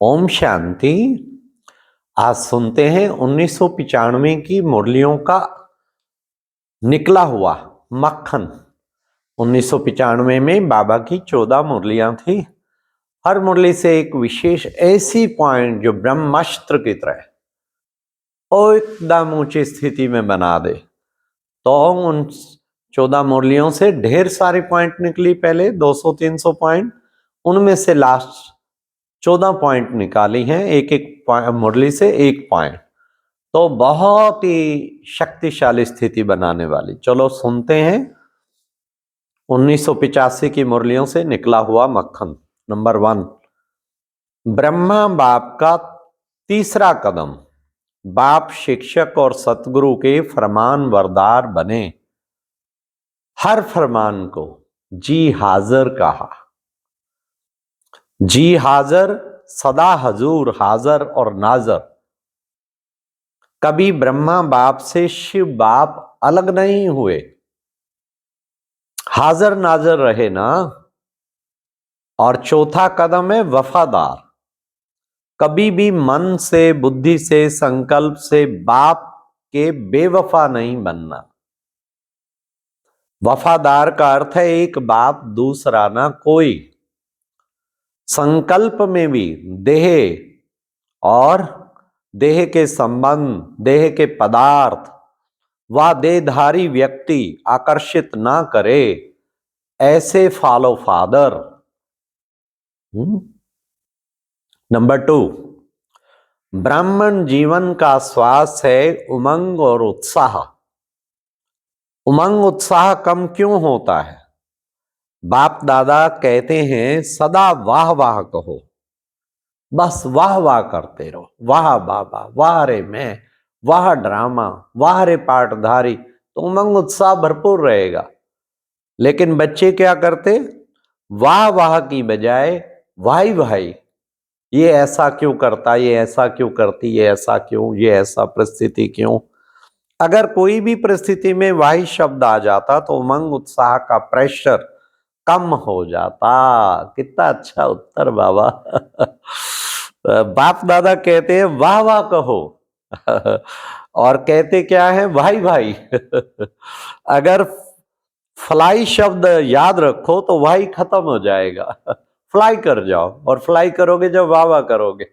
ओम शांति। आज सुनते हैं 1995 की मुरलियों का निकला हुआ मक्खन। 1995 में बाबा की 14 मुरलियां थी। हर मुरली से एक विशेष ऐसी पॉइंट जो ब्रह्मास्त्र की तरह और एकदम ऊंची स्थिति में बना दे। तो उन 14 मुरलियों से ढेर सारी पॉइंट निकली, पहले 200-300 पॉइंट, उनमें से लास्ट 14 पॉइंट निकाली हैं, एक एक मुरली से एक पॉइंट। तो बहुत ही शक्तिशाली स्थिति बनाने वाली। चलो सुनते हैं 1985 की मुरलियों से निकला हुआ मक्खन। नंबर 1, ब्रह्मा बाप का तीसरा कदम। बाप शिक्षक और सतगुरु के फरमान बरदार बने। हर फरमान को जी हाजिर कहा। जी हाजिर, सदा हजूर, हाजिर और नाजर। कभी ब्रह्मा बाप से शिव बाप अलग नहीं हुए, हाजिर नाजर रहे ना। और चौथा कदम है वफादार। कभी भी मन से, बुद्धि से, संकल्प से बाप के बेवफा नहीं बनना। वफादार का अर्थ है एक बाप दूसरा ना कोई। संकल्प में भी देह और देह के संबंध, देह के पदार्थ व देहधारी व्यक्ति आकर्षित ना करे, ऐसे फॉलो फादर। नंबर 2, ब्राह्मण जीवन का श्वास है उमंग और उत्साह। उमंग उत्साह कम क्यों होता है? बाप दादा कहते हैं सदा वाह वाह कहो, बस वाह वाह करते रहो। वाह बाबा, वाह रे मैं, वाह ड्रामा, वाह रे पाठधारी, तो उमंग उत्साह भरपूर रहेगा। लेकिन बच्चे क्या करते? वाह वाह की बजाय भाई भाई, ये ऐसा क्यों करता, ये ऐसा क्यों करती, ये ऐसा क्यों, ये ऐसा परिस्थिति क्यों। अगर कोई भी परिस्थिति में वाही शब्द आ जाता तो उमंग उत्साह का प्रेशर कम हो जाता। कितना अच्छा उत्तर बाबा। बाप दादा कहते हैं वाह वाह कहो और कहते क्या है? भाई भाई। अगर फ्लाई शब्द याद रखो तो वाही खत्म हो जाएगा। फ्लाई कर जाओ, और फ्लाई करोगे जब वाह वाह करोगे।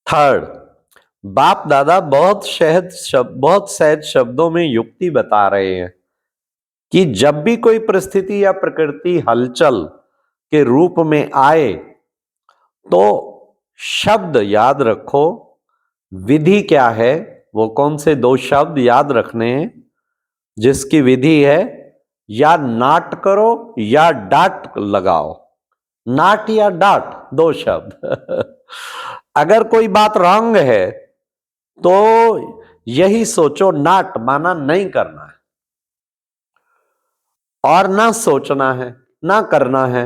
थर्ड, बाप दादा बहुत सहज शब्दों में युक्ति बता रहे हैं कि जब भी कोई परिस्थिति या प्रकृति हलचल के रूप में आए तो शब्द याद रखो। विधि क्या है? वो कौन से 2 शब्द याद रखने हैं जिसकी विधि है? या नाट करो या डांट लगाओ। नाट या डांट, 2 शब्द। अगर कोई बात रॉन्ग है तो यही सोचो, नाट माना नहीं करना है, और ना सोचना है, ना करना है,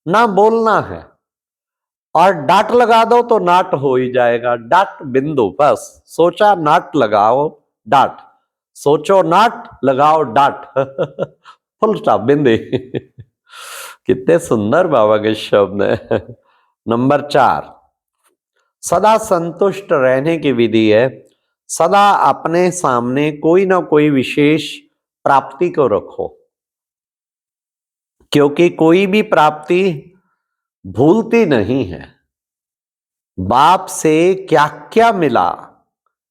ना बोलना है। और डांट लगा दो तो नाट हो ही जाएगा। डांट बिंदु, बस सोचा नाट लगाओ डांट, सोचो नाट लगाओ डांट। फुल स्टॉप, बिंदे। कितने सुंदर बाबा के शब्द है। नंबर 4, सदा संतुष्ट रहने की विधि है। सदा अपने सामने कोई ना कोई विशेष प्राप्ति को रखो, क्योंकि कोई भी प्राप्ति भूलती नहीं है। बाप से क्या क्या मिला,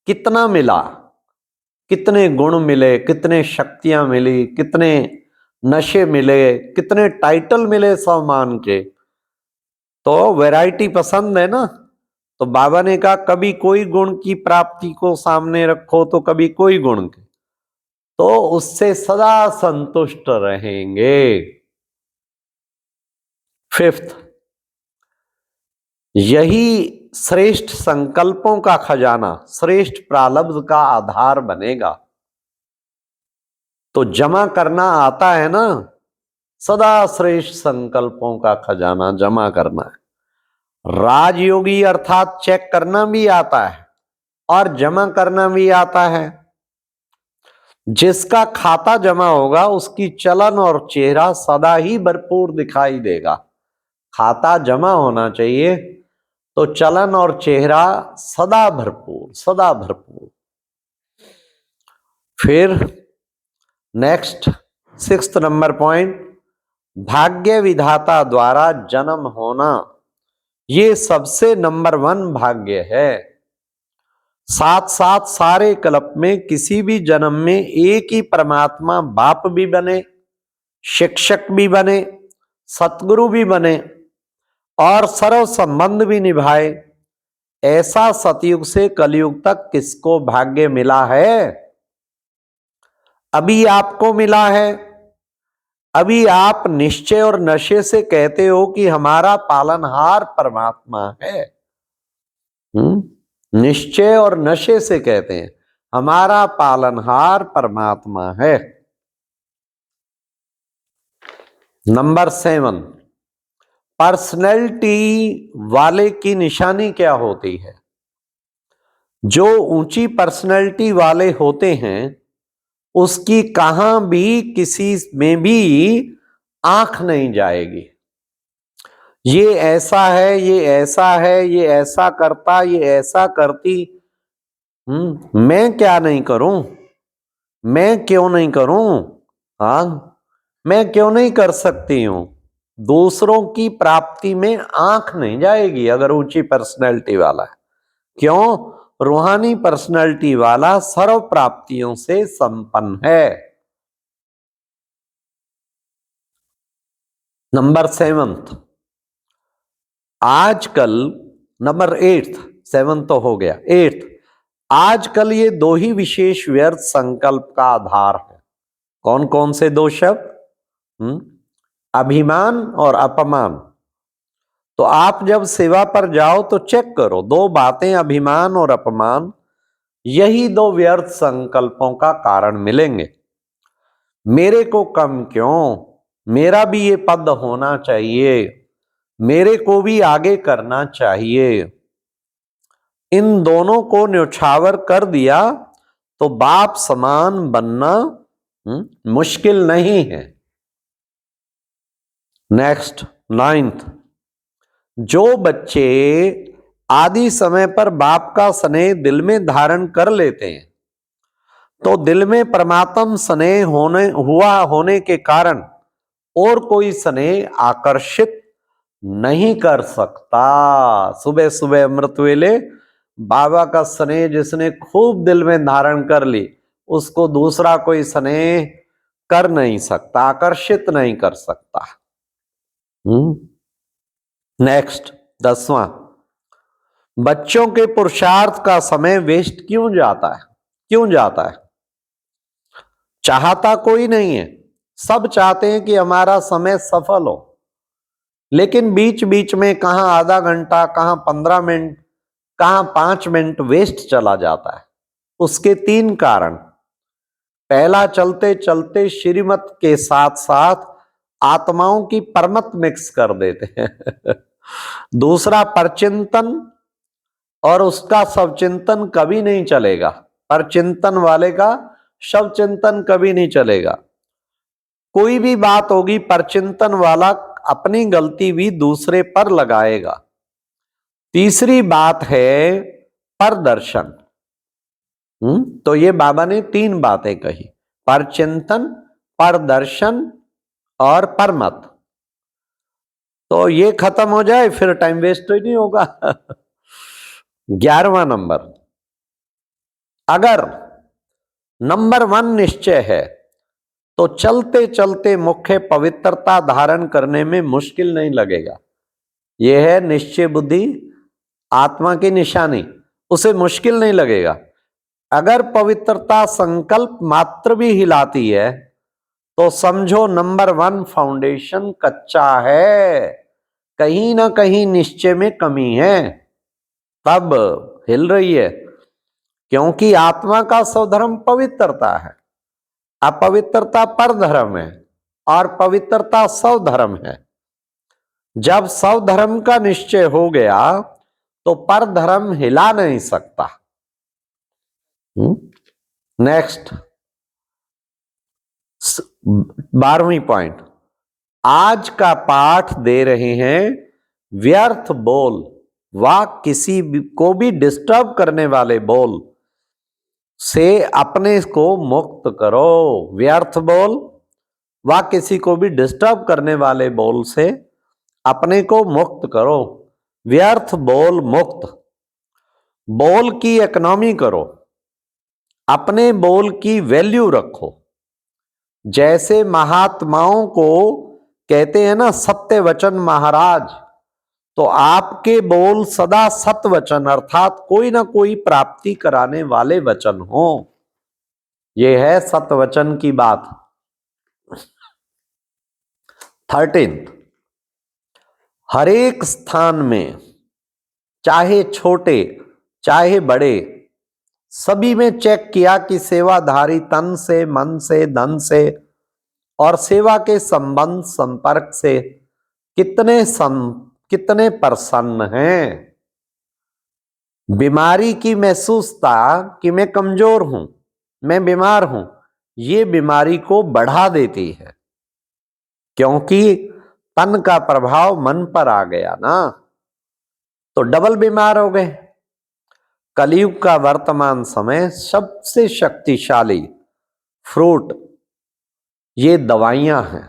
कितना मिला, कितने गुण मिले, कितने शक्तियां मिली, कितने नशे मिले, कितने टाइटल मिले सम्मान के। तो वैरायटी पसंद है ना। तो बाबा ने कहा कभी कोई गुण की प्राप्ति को सामने रखो तो कभी कोई गुण के, तो उससे सदा संतुष्ट रहेंगे। 5th, यही श्रेष्ठ संकल्पों का खजाना, श्रेष्ठ प्रारब्ध का आधार बनेगा। तो जमा करना आता है ना, सदा श्रेष्ठ संकल्पों का खजाना जमा करना है। राजयोगी अर्थात चेक करना भी आता है और जमा करना भी आता है। जिसका खाता जमा होगा उसकी चलन और चेहरा सदा ही भरपूर दिखाई देगा। खाता जमा होना चाहिए, तो चलन और चेहरा सदा भरपूर, सदा भरपूर। फिर नेक्स्ट 6th नंबर पॉइंट, भाग्य विधाता द्वारा जन्म होना, ये सबसे नंबर 1 भाग्य है। साथ साथ सारे कल्प में किसी भी जन्म में एक ही परमात्मा बाप भी बने, शिक्षक भी बने, सतगुरु भी बने और सर्व संबंध भी निभाए, ऐसा सतयुग से कलयुग तक किसको भाग्य मिला है? अभी आपको मिला है। अभी आप निश्चय और नशे से कहते हो कि हमारा पालनहार परमात्मा है। निश्चय और नशे से कहते हैं हमारा पालनहार परमात्मा है। नंबर 7, पर्सनैलिटी वाले की निशानी क्या होती है? जो ऊंची पर्सनैलिटी वाले होते हैं उसकी कहां भी किसी में भी आंख नहीं जाएगी। ये ऐसा है, ये ऐसा है, ये ऐसा करता, ये ऐसा करती। मैं क्या नहीं करूं? मैं क्यों नहीं करूं? हाँ, मैं क्यों नहीं कर सकती हूं? दूसरों की प्राप्ति में आंख नहीं जाएगी अगर ऊंची पर्सनैलिटी वाला है। क्यों? रूहानी पर्सनैलिटी वाला सर्व प्राप्तियों से संपन्न है। नंबर 7th, आजकल नंबर 8th, 7 तो हो गया, 8th, आजकल ये 2 ही विशेष व्यर्थ संकल्प का आधार है। कौन कौन से 2 शब्द? अभिमान और अपमान। तो आप जब सेवा पर जाओ तो चेक करो, 2 बातें, अभिमान और अपमान, यही 2 व्यर्थ संकल्पों का कारण मिलेंगे। मेरे को कम क्यों? मेरा भी ये पद होना चाहिए, मेरे को भी आगे करना चाहिए। इन दोनों को न्यौछावर कर दिया तो बाप समान बनना मुश्किल नहीं है। नेक्स्ट 9th, जो बच्चे आदि समय पर बाप का स्नेह दिल में धारण कर लेते हैं तो दिल में परमात्म स्नेह होने के कारण और कोई स्नेह आकर्षित नहीं कर सकता। सुबह सुबह अमृत वेले बाबा का स्नेह जिसने खूब दिल में धारण कर ली उसको दूसरा कोई स्नेह कर नहीं सकता, आकर्षित नहीं कर सकता। नेक्स्ट 10वां, बच्चों के पुरुषार्थ का समय वेस्ट क्यों जाता है? क्यों जाता है? चाहता कोई नहीं है, सब चाहते हैं कि हमारा समय सफल हो, लेकिन बीच बीच में कहां आधा घंटा, कहां 15 मिनट, कहां 5 मिनट वेस्ट चला जाता है। उसके 3 कारण। पहला, चलते चलते श्रीमत के साथ साथ आत्माओं की परमत मिक्स कर देते हैं। दूसरा, परचिंतन, और उसका सबचिंतन कभी नहीं चलेगा। परचिंतन वाले का शवचिंतन कभी नहीं चलेगा। कोई भी बात होगी, परचिंतन वाला अपनी गलती भी दूसरे पर लगाएगा। तीसरी बात है परदर्शन। तो ये बाबा ने 3 बातें कही, परचिंतन, परदर्शन और परमत। तो ये खत्म हो जाए फिर टाइम वेस्ट तो ही नहीं होगा। 11वां नंबर, अगर नंबर 1 निश्चय है तो चलते चलते मुख्य पवित्रता धारण करने में मुश्किल नहीं लगेगा। यह है निश्चय बुद्धि, आत्मा की निशानी, उसे मुश्किल नहीं लगेगा। अगर पवित्रता संकल्प मात्र भी हिलाती है तो समझो नंबर 1 फाउंडेशन कच्चा है, कहीं ना कहीं निश्चय में कमी है, तब हिल रही है। क्योंकि आत्मा का स्वधर्म पवित्रता है, अपवित्रता परधर्म है और पवित्रता स्वधर्म है। जब स्वधर्म का निश्चय हो गया तो परधर्म हिला नहीं सकता। नेक्स्ट 12वीं पॉइंट, आज का पाठ दे रहे हैं व्यर्थ बोल व किसी को भी डिस्टर्ब करने वाले बोल से अपने को मुक्त करो। व्यर्थ बोल व किसी को भी डिस्टर्ब करने वाले बोल से अपने को मुक्त करो। व्यर्थ बोल मुक्त। बोल की इकोनॉमी करो, अपने बोल की वैल्यू रखो। जैसे महात्माओं को कहते हैं ना सत्य वचन महाराज, तो आपके बोल सदा सत्य वचन अर्थात कोई ना कोई प्राप्ति कराने वाले वचन हो। यह है सत्य वचन की बात। 13, हर एक स्थान में चाहे छोटे चाहे बड़े सभी में चेक किया कि सेवाधारी तन से, मन से, धन से और सेवा के संबंध संपर्क से कितने प्रसन्न हैं। बीमारी की महसूसता कि मैं कमजोर हूं, मैं बीमार हूं, ये बीमारी को बढ़ा देती है, क्योंकि तन का प्रभाव मन पर आ गया ना, तो डबल बीमार हो गए। कलयुग का वर्तमान समय सबसे शक्तिशाली फ्रूट ये दवाइयां हैं,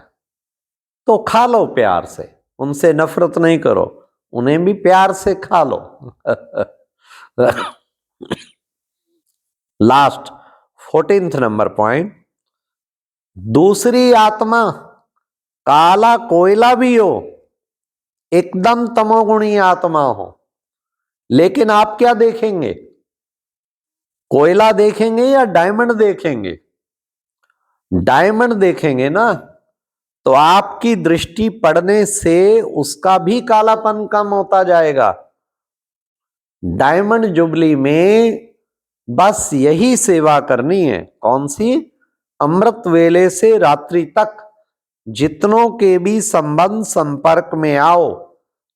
तो खा लो प्यार से, उनसे नफरत नहीं करो, उन्हें भी प्यार से खा लो। लास्ट 14th नंबर पॉइंट, दूसरी आत्मा काला कोयला भी हो, एकदम तमोगुणी आत्मा हो, लेकिन आप क्या देखेंगे? कोयला देखेंगे या डायमंड देखेंगे? डायमंड देखेंगे ना, तो आपकी दृष्टि पड़ने से उसका भी कालापन कम होता जाएगा। डायमंड जुबली में बस यही सेवा करनी है। कौन सी? अमृत वेले से रात्रि तक जितनों के भी संबंध संपर्क में आओ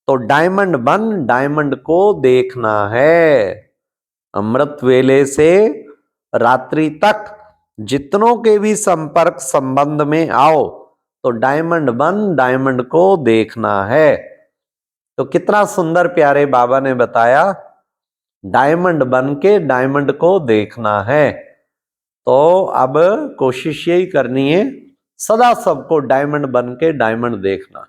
तो डायमंड बन डायमंड को देखना है। अमृत वेले से रात्रि तक जितनों के भी संपर्क संबंध में आओ तो डायमंड बन डायमंड को देखना है। तो कितना सुंदर प्यारे बाबा ने बताया, डायमंड बन के डायमंड को देखना है। तो अब कोशिश यही करनी है सदा सबको डायमंड बन के डायमंड देखना।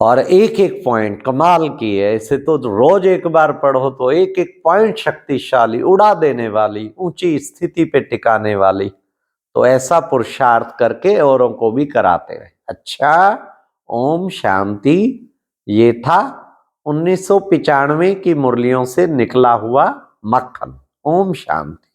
और एक एक पॉइंट कमाल की है, इसे तो रोज एक बार पढ़ो तो एक एक पॉइंट शक्तिशाली, उड़ा देने वाली, ऊंची स्थिति पे टिकाने वाली। तो ऐसा पुरुषार्थ करके औरों को भी कराते रहे। अच्छा, ओम शांति। ये था 1995 की मुरलियों से निकला हुआ मक्खन। ओम शांति।